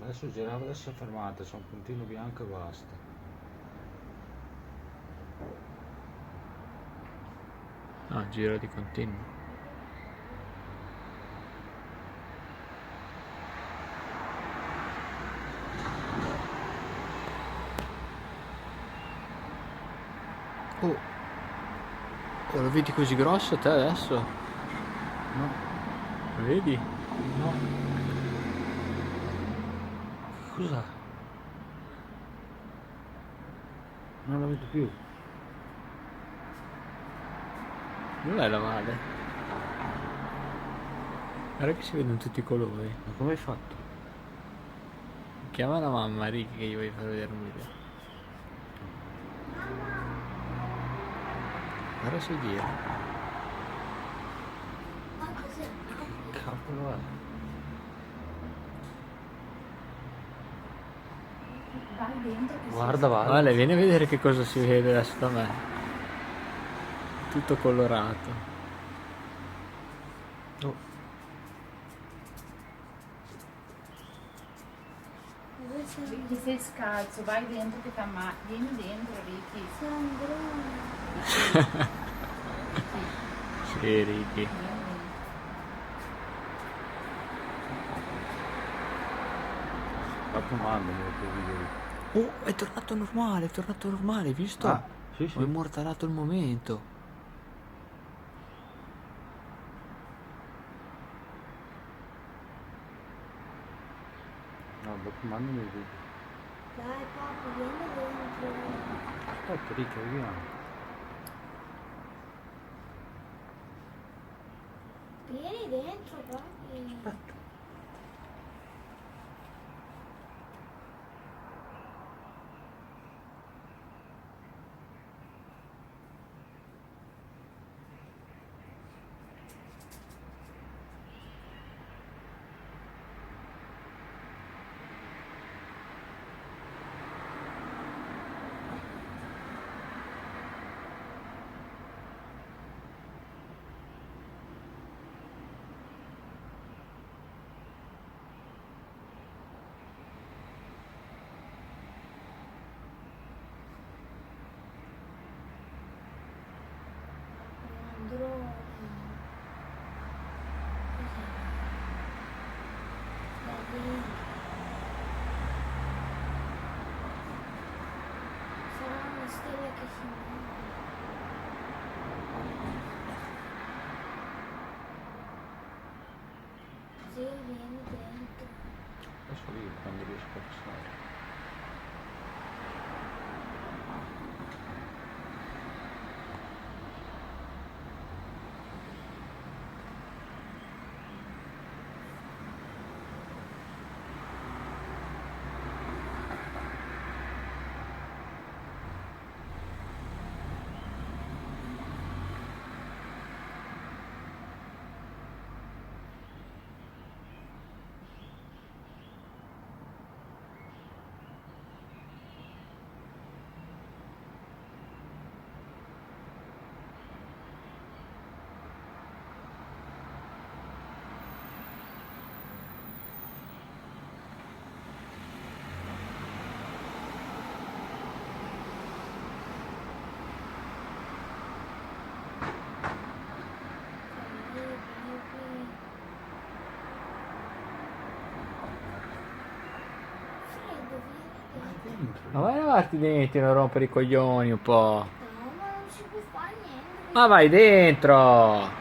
Adesso girava, adesso è fermata, c'è un puntino bianco e basta. No, giro di continuo. Oh, lo vedi così grosso te adesso? No, Lo vedi? no. Cos'è? Non la vedo più. Non è la male. Guarda che si vedono tutti i colori. Ma come hai fatto? Chiama la mamma, Ricky, che gli voglio far vedere un video. Guarda se gira. Cavolo è? Vai dentro che Guarda, va. Vale, vieni a vedere che cosa si vede adesso da me. Tutto colorato. Oh, Ricky sei scalzo, vai dentro che vieni dentro Ricky. Sì, Ricky. dopo mandami il tuo video. Oh, è tornato normale, hai visto? Ah, sì, sì. Ho immortalato il momento. No, dopo mandami il video. Dai papà, vieni dentro. Aspetta, Ricky, vediamo. Vieni dentro, papi. Aspetta. Andrò. Cos'è? Da dentro. Sarà una stella che si muove. Sì, vieni dentro. Adesso lì quando riesco a passare. Freddo, vieni dentro. Ma vai a lavarti i denti, non rompere i coglioni un po'. No, ma non si può fare niente. Ma vai dentro!